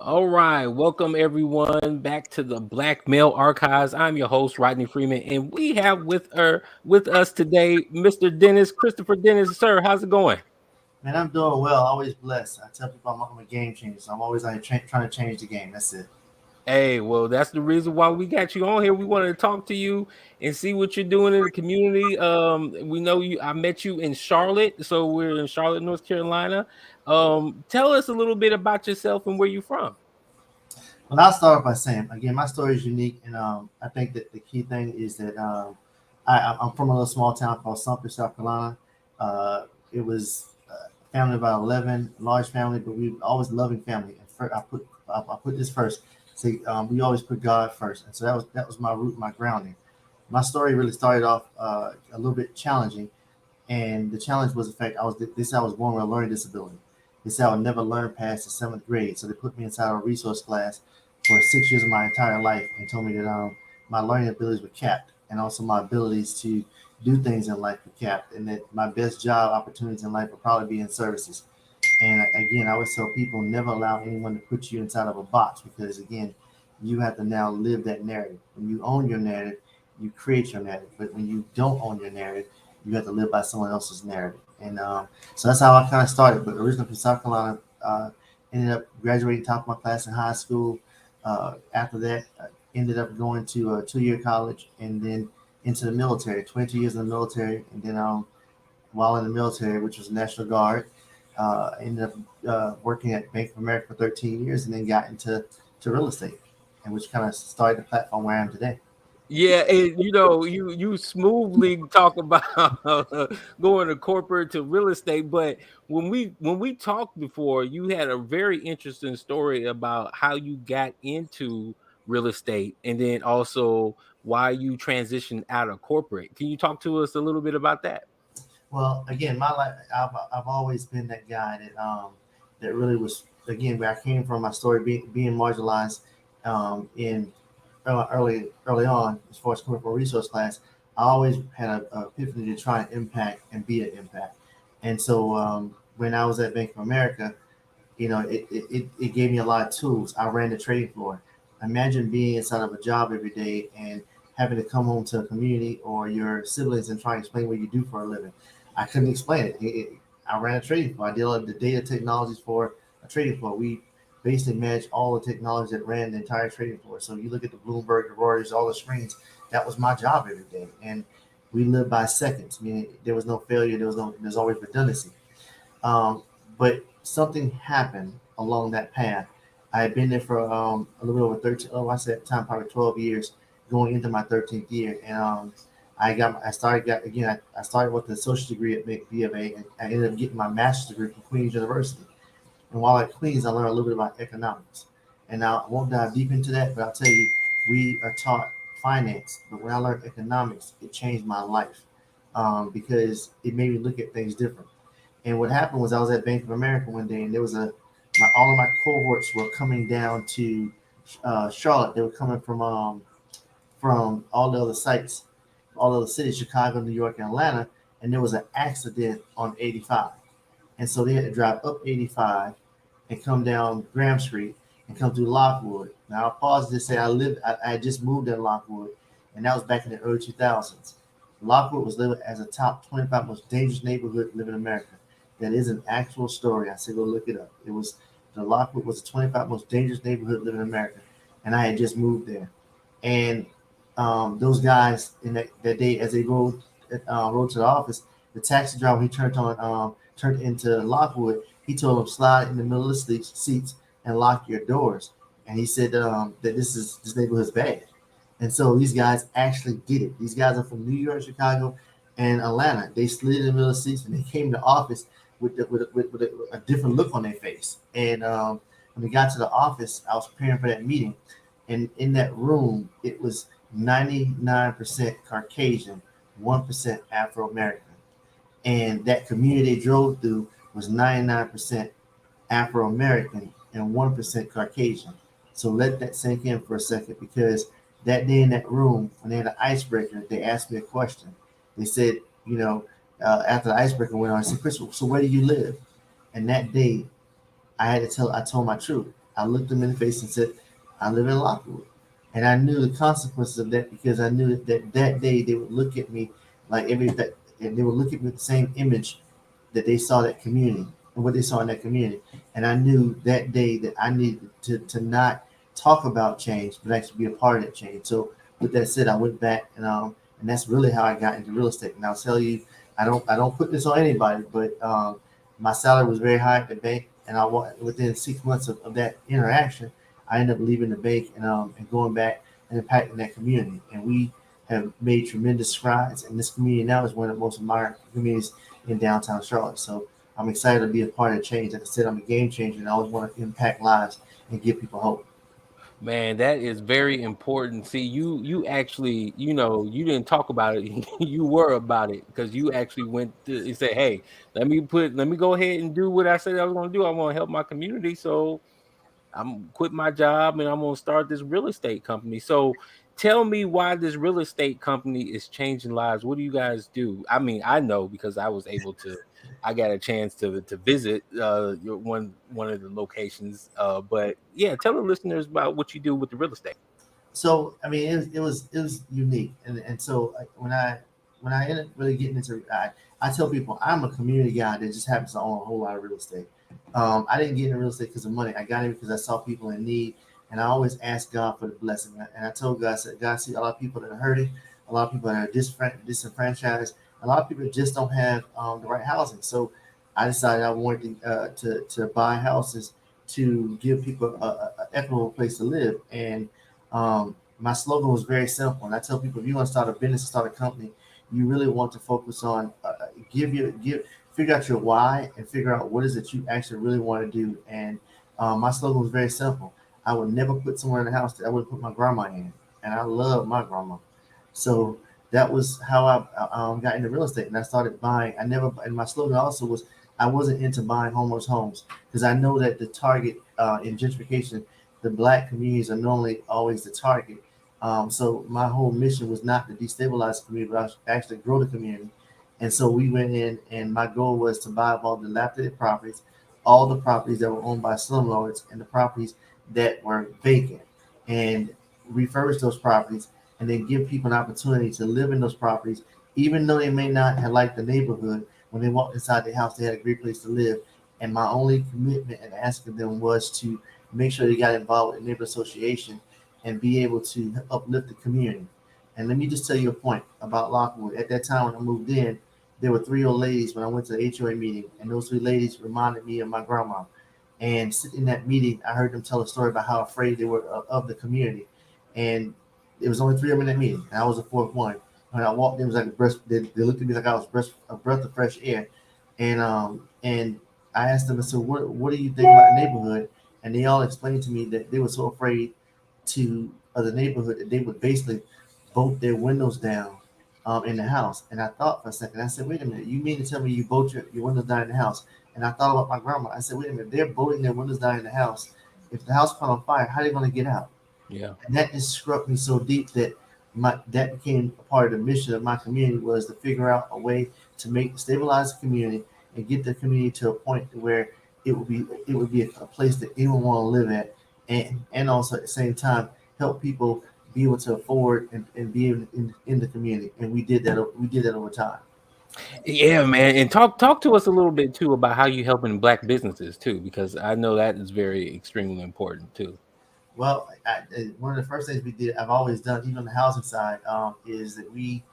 All right, welcome everyone back to the Black Male Archives. I'm your host Rodney Freeman, and we have with us today Mr. Dennis, Christoper Dennis. Sir, how's it going? Man, I'm doing well. Always blessed. I tell people I'm a game changer, so I'm always like trying to change the game. That's it. Hey, well, that's the reason why we got you on here. We wanted to talk to you and see what you're doing in the community. We know you. I met you in Charlotte, so we're in Charlotte, North Carolina. Tell us a little bit about yourself and where you're from. Well, I'll start off by saying again, my story is unique, and I think that the key thing is that I'm from a little small town called Sumter, South Carolina. It was a family of about 11, large family, but we always loving family. And I put this first. See, we always put God first, and so that was my root, my grounding. My story really started off a little bit challenging. And the challenge was the fact I was born with a learning disability. They said I would never learn past the seventh grade, so they put me inside a resource class for 6 years of my entire life and told me that my learning abilities were capped, and also my abilities to do things in life were capped, and that my best job opportunities in life would probably be in services. And again, I always tell people never allow anyone to put you inside of a box because again, you have to now live that narrative. When you own your narrative, you create your narrative. But when you don't own your narrative, you have to live by someone else's narrative. And so that's how I kind of started. But originally from South Carolina, ended up graduating top of my class in high school. After that, ended up going to a 2 year college and then into the military, 22 years in the military. And then while in the military, which was National Guard, ended up working at Bank of America for 13 years and then got into real estate, and which kind of started the platform where I am today. Yeah, and you smoothly talk about going to corporate to real estate, but when we talked before, you had a very interesting story about how you got into real estate and then also why you transitioned out of corporate. Can you talk to us a little bit about that? Well, again, my life, I've always been that guy that really was again where I came from. My story being marginalized in early on as far as coming from a resource class. I always had a epiphany to try and impact and be an impact. And so when I was at Bank of America, it gave me a lot of tools. I ran the trading floor. Imagine being inside of a job every day and having to come home to a community or your siblings and try and explain what you do for a living. I couldn't explain it. I ran a trading floor. I deal with the data technologies for a trading floor. We basically managed all the technology that ran the entire trading floor. So you look at the Bloomberg, the Reuters, all the screens. That was my job every day, and we lived by seconds. I mean, there was no failure. There's always redundancy. Um, but something happened along that path. I had been there for a little over 13, oh, I said at the time, probably 12 years, going into my 13th year. And I started with the associate degree at B of A, and I ended up getting my master's degree from Queen's University. And while at Queen's, I learned a little bit about economics. And now I won't dive deep into that, but I'll tell you, we are taught finance. But when I learned economics, it changed my life because it made me look at things different. And what happened was I was at Bank of America one day, and there was all of my cohorts were coming down to Charlotte. They were coming from all the other sites, all the other cities, Chicago, New York, and Atlanta, and there was an accident on 85. And so they had to drive up 85 and come down Graham Street and come through Lockwood. Now I'll pause to say I had just moved in Lockwood, and that was back in the early 2000s. Lockwood was living as a top 25 most dangerous neighborhood to live in America. That is an actual story. I said go look it up. It was the Lockwood was the 25 most dangerous neighborhood living in America, and I had just moved there. And those guys in that day as they rode to the office, the taxi driver he turned into Lockwood. He told them slide in the middle of the seats and lock your doors. And he said that this neighborhood's bad. And so these guys actually did it. These guys are from New York, Chicago, and Atlanta. They slid in the middle of the seats and they came to the office with a different look on their face. And when they got to the office, I was preparing for that meeting. And in that room, it was 99% Caucasian, 1% Afro American. And that community they drove through was 99% Afro American and 1% Caucasian. So let that sink in for a second because that day in that room, when they had an icebreaker, they asked me a question. They said, after the icebreaker went on, I said, Chris, so where do you live? And that day, I told my truth. I looked them in the face and said, I live in Lockwood. And I knew the consequences of that because I knew that day they would look at me like every that, and they would look at me with the same image that they saw that community and what they saw in that community. And I knew that day that I needed to not talk about change, but actually be a part of that change. So with that said, I went back and that's really how I got into real estate. And I'll tell you, I don't put this on anybody, but my salary was very high at the bank, and within 6 months of that interaction, I ended up leaving the bank and going back and impacting that community. And we have made tremendous strides. And this community now is one of the most admired communities in downtown Charlotte. So I'm excited to be a part of change. Like I said, I'm a game changer, and I always want to impact lives and give people hope. Man, that is very important. See, you actually, you didn't talk about it. You were about it because you actually went to you said, "Hey, let me go ahead and do what I said I was going to do. I want to help my community, so I'm quit my job and I'm going to start this real estate company." So, tell me why this real estate company is changing lives. What do you guys do? I mean, I know because I got a chance to visit your one of the locations. But yeah, tell the listeners about what you do with the real estate. So I mean, it was unique, and so when I ended up really getting into, I tell people I'm a community guy that just happens to own a whole lot of real estate. I didn't get into real estate because of money. I got in because I saw people in need, and I always asked God for the blessing. And I told God, I said, God, see a lot of people that are hurting, a lot of people that are disenfranchised, a lot of people just don't have the right housing. So I decided I wanted to buy houses to give people a equitable place to live. And my slogan was very simple, and I tell people if you want to start a business, start a company, you really want to focus on figure out your why and figure out what is it you actually really want to do. And my slogan was very simple. I would never put somewhere in the house that I would put my grandma in, and I love my grandma. So that was how I got into real estate, and I started buying. I never, and my slogan also was I wasn't into buying homeless homes because I know that the target in gentrification, the black communities are normally always the target. So my whole mission was not to destabilize the community, but actually grow the community. And so we went in, and my goal was to buy up all the dilapidated properties, all the properties that were owned by slumlords, and the properties that were vacant, and refurbish those properties, and then give people an opportunity to live in those properties, even though they may not have liked the neighborhood. When they walked inside the house, they had a great place to live. And my only commitment and asking them was to make sure they got involved with the neighborhood association and be able to uplift the community. And let me just tell you a point about Lockwood. At that time when I moved in, there were three old ladies when I went to the HOA meeting, and those three ladies reminded me of my grandma. And sitting in that meeting, I heard them tell a story about how afraid they were of the community. And it was only three of them in that meeting, and I was the fourth one. When I walked in, it was like a breath. They looked at me like I was a breath of fresh air. And I asked them, I said, what do you think about the neighborhood? And they all explained to me that they were so afraid of the neighborhood that they would basically bolt their windows down in the house. And I thought for a second, I said, wait a minute, you mean to tell me you bolt your windows down in the house? And I thought about my grandma. I said, wait a minute, they're bolting their windows down in the house. If the house caught on fire, how are they going to get out? Yeah. And that just struck me so deep that that became a part of the mission of my community was to figure out a way to make stabilize the community and get the community to a point where it would be a place that anyone want to live at, and also at the same time help people be able to afford and be in the community. And we did that over time. Yeah, man, and talk to us a little bit too about how you helping black businesses too, because I know that is very extremely important too. Well, one of the first things we did, I've always done, even on the housing side, is that we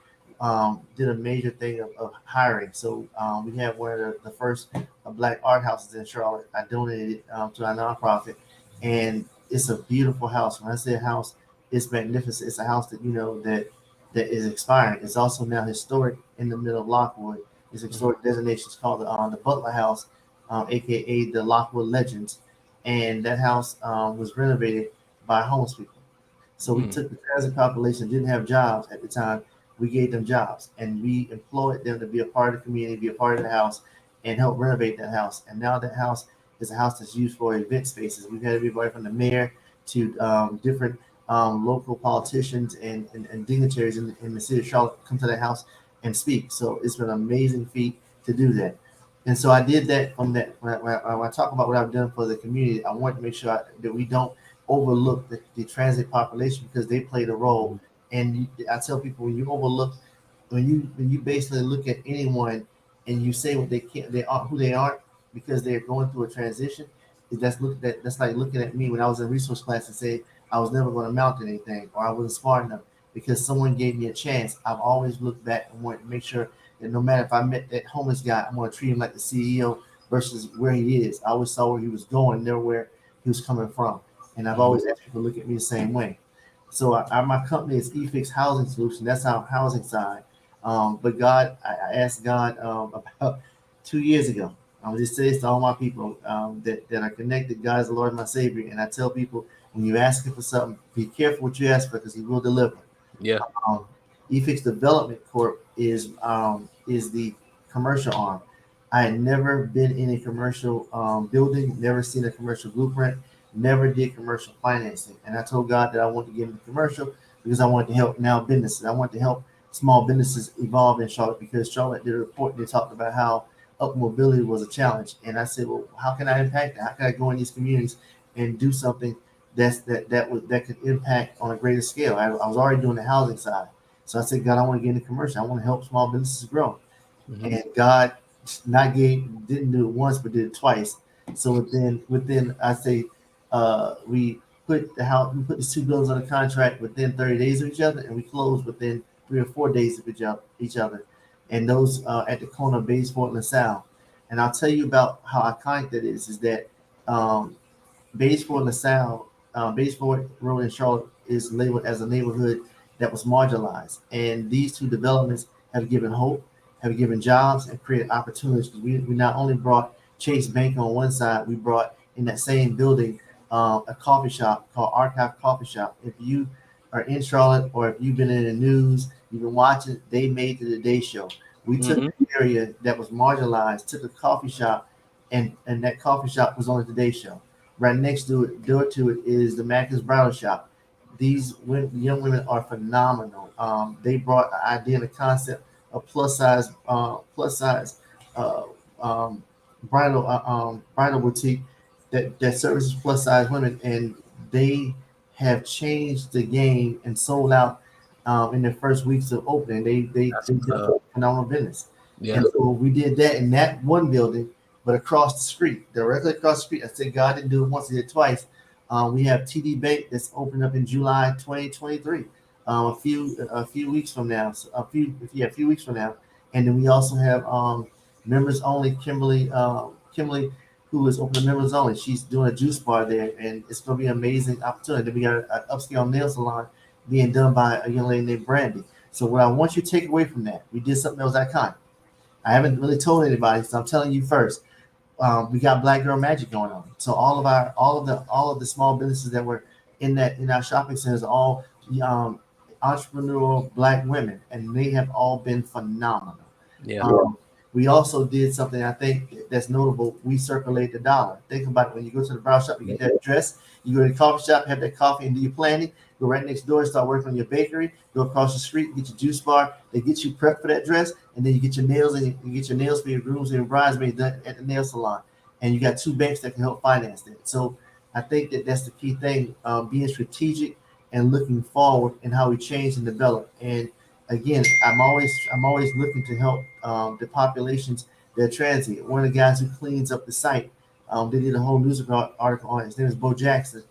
did a major thing of hiring. So we had one of the first black art houses in Charlotte. I donated it to our nonprofit, and it's a beautiful house. When I say house, it's magnificent. It's a house that that is expiring. It's also now historic in the middle of Lockwood. It's a Mhm, historic designation. It's called the Butler House, aka the Lockwood Legends, and that house was renovated by homeless people. So we mm. took the transit population didn't have jobs at the time. We gave them jobs, and we employed them to be a part of the community, be a part of the house, and help renovate that house. And now that house is a house that's used for event spaces. We've had everybody from the mayor to different local politicians and dignitaries in the city of Charlotte come to that house and speak. So it's been an amazing feat to do that. And so I did that from that. When I talk about what I've done for the community, I want to make sure that we don't overlook the transit population because they played a role. Mhm. And I tell people when you overlook, when you basically look at anyone and you say what they can't, they aren't who they aren't because they're going through a transition. That's like looking at me when I was in resource class and say I was never going to amount to anything or I wasn't smart enough because someone gave me a chance. I've always looked back and wanted to make sure that no matter if I met that homeless guy, I'm going to treat him like the CEO versus where he is. I always saw where he was going, never where he was coming from. And I've Mhm. always asked people to look at me the same way. So my company is eFix Housing Solution. That's our housing side. But God, I asked God about 2 years ago. I would just say this to all my people that are connected. God is the Lord and my Savior. And I tell people, when you ask Him for something, be careful what you ask for because He will deliver. Yeah. Um, eFix Development Corp is the commercial arm. I had never been in a commercial building, never seen a commercial blueprint, never did commercial financing, and I told God that I wanted to get into commercial because I wanted to help now businesses. I wanted to help small businesses evolve in Charlotte because Charlotte did a report. They talked about how up mobility was a challenge, and I said, well, how can I impact that? How can I go in these communities and do something that could impact on a greater scale. I was already doing the housing side, so I said, God, I want to get into commercial. I want to help small businesses grow. Mhm. And God not gave didn't do it once, but did it twice. So within I say we put these two buildings on a contract within 30 days of each other, and we closed within 3 or 4 days of each other. And those at the corner of Baysford and LaSalle. And I'll tell you about how iconic that is. Is that um, Batesford LaSalle, Batesford Road in Charlotte is labeled as a neighborhood that was marginalized. And these two developments have given hope, have given jobs, and created opportunities. We not only brought Chase Bank on one side, we brought in that same building a coffee shop called Archive Coffee Shop. If you are in Charlotte or if you've been in the news, you've been watching, they made the Today Show. We took Mhm. an area that was marginalized, took a coffee shop, and that coffee shop was on the Today Show. Right next to it, door to it, is the Mackin's Bridal Shop. These young women are phenomenal. They brought an idea and a concept of plus size uh, um, bridal boutique that services plus size women, and they have changed the game and sold out in their first weeks of opening. That's They what's did up. phenomenal business, Yeah. and so we did that in that one building, but across the street, directly across the street. I said God didn't do it once; He did it twice. We have TD Bank that's opening up in July 2023. A few weeks from now, a few weeks from now, and then we also have members only. Kimberly, who is opening members only. She's doing a juice bar there, and it's going to be an amazing opportunity. Then we got an upscale nail salon being done by a young lady named Brandy. So what I want you to take away from that, we did something that was iconic. I haven't really told anybody, so I'm telling you first. We got Black Girl Magic going on. So all of the small businesses that were in our shopping centers are all entrepreneurial Black women, and they have all been phenomenal. Yeah. Um, we also did something I think that's notable. We circulate the dollar. Think about it. When you go to the brow shop, you get that dress. You go to the coffee shop, have that coffee, and do your planning. Go right next door, start working on your bakery. Go across the street, get your juice bar. They get you prepped for that dress, and then you get your nails and you get your nails for your grooms and your bridesmaids done at the nail salon. And you got two banks that can help finance that. So I think that that's the key thing: being strategic and looking forward and how we change and develop. And again, I'm always looking to help the populations that are transient. One of the guys who cleans up the site, they did a whole news article on it. His name is Bo Jackson.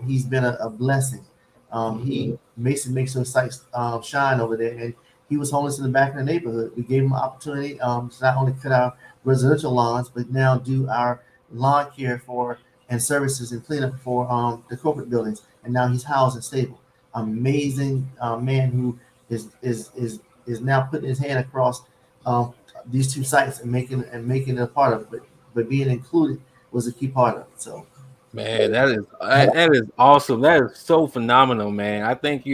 He's been a blessing. Mhm. He makes those sites shine over there, and he was homeless in the back of the neighborhood. We gave him an opportunity to not only cut our residential lawns, but now do our lawn care for and services and cleanup for the corporate buildings. And now he's housed and stable. Amazing man who is now putting his hand across um, these two sites and making it a part of it. But being included was a key part of it. So Man, that is awesome. That is so phenomenal, man. I think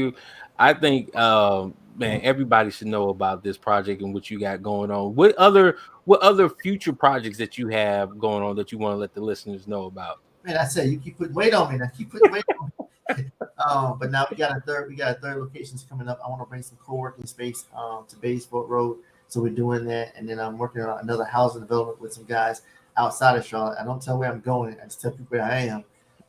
man, everybody should know about this project and what you got going on. What other future projects that you have going on that you want to let the listeners know about? man, I said you keep putting weight on me. Now keep putting weight on me. But now we got a third locations coming up. I want to bring some co-working space to Baysford Road. So we're doing that, and then I'm working on another housing development with some guys outside of Charlotte. I don't tell where I'm going. I just tell people where I am.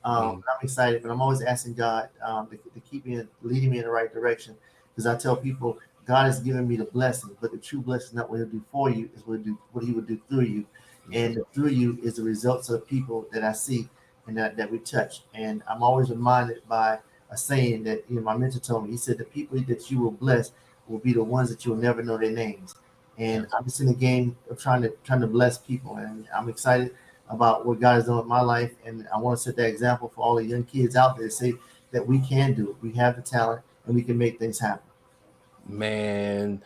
Mm. I'm excited, but I'm always asking God to keep me, leading me in the right direction. Because I tell people, God has given me the blessing, but the true blessing is not what He'll do for you, is what He will do through you, Yes. and through you is the results of people that I see and that we touch. And I'm always reminded by a saying that my mentor told me. He said, "The people that you will bless will be the ones that you'll never know their names." And Yes. I'm just in the game of trying to bless people, and I'm excited about what God has done with my life, and I want to set that example for all the young kids out there. Say that we can do it. We have the talent, and we can make things happen. Man,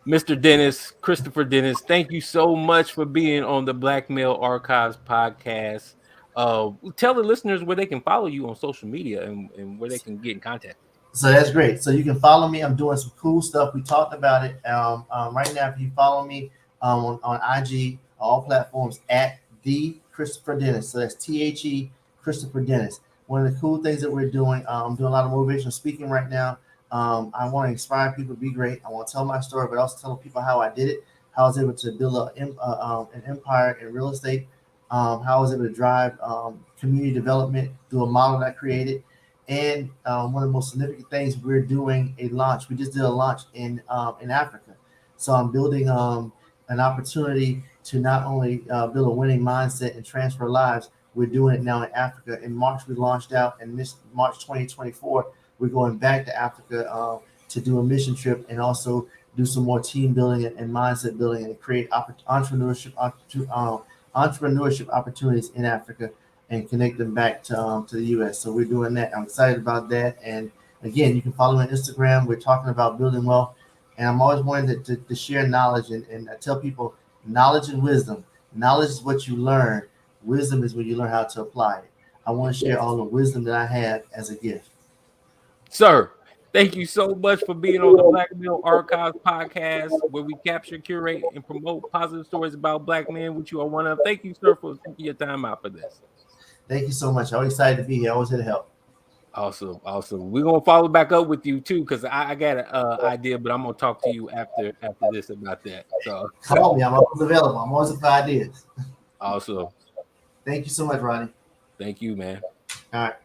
Mr. Dennis, Christoper Dennis, thank you so much for being on the Black Male Archives podcast. Tell the listeners where they can follow you on social media and where they can get in contact with you. So that's great. So you can follow me. I'm doing some cool stuff. We talked about it. Right now, if you follow me on IG, all platforms at the Christopher Dennis. So that's Christopher Dennis. One of the cool things that we're doing, I'm doing a lot of motivational speaking right now. I want to inspire people to be great. I want to tell my story, but also tell people how I did it, how I was able to build an empire in real estate, how I was able to drive community development through a model that I created. And one of the most significant things, we're doing a launch. We just did a launch in Africa. So I'm building an opportunity to not only build a winning mindset and transfer lives. We're doing it now in Africa. In March, we launched out, and this March 2024, we're going back to Africa to do a mission trip and also do some more team building and mindset building and create entrepreneurship opportunities in Africa and connect them back to the U.S. So we're doing that. I'm excited about that. And again, you can follow me on Instagram. We're talking about building wealth. And I'm always wanting to share knowledge. And I tell people knowledge and wisdom. Knowledge is what you learn. Wisdom is when you learn how to apply it. I want to share all the wisdom that I have as a gift. Sir, thank you so much for being on the Black Male Archives podcast, where we capture, curate, and promote positive stories about Black men, which you are one of. Thank you, sir, for taking your time out for this. Thank you so much. I'm excited to be here. Always here to help. Awesome, awesome. We're gonna follow back up with you too, because I got an idea, but I'm gonna talk to you after this about that. So Call me. I'm always available. I'm always for ideas. awesome. Thank you so much, Ronnie. Thank you, man. All right.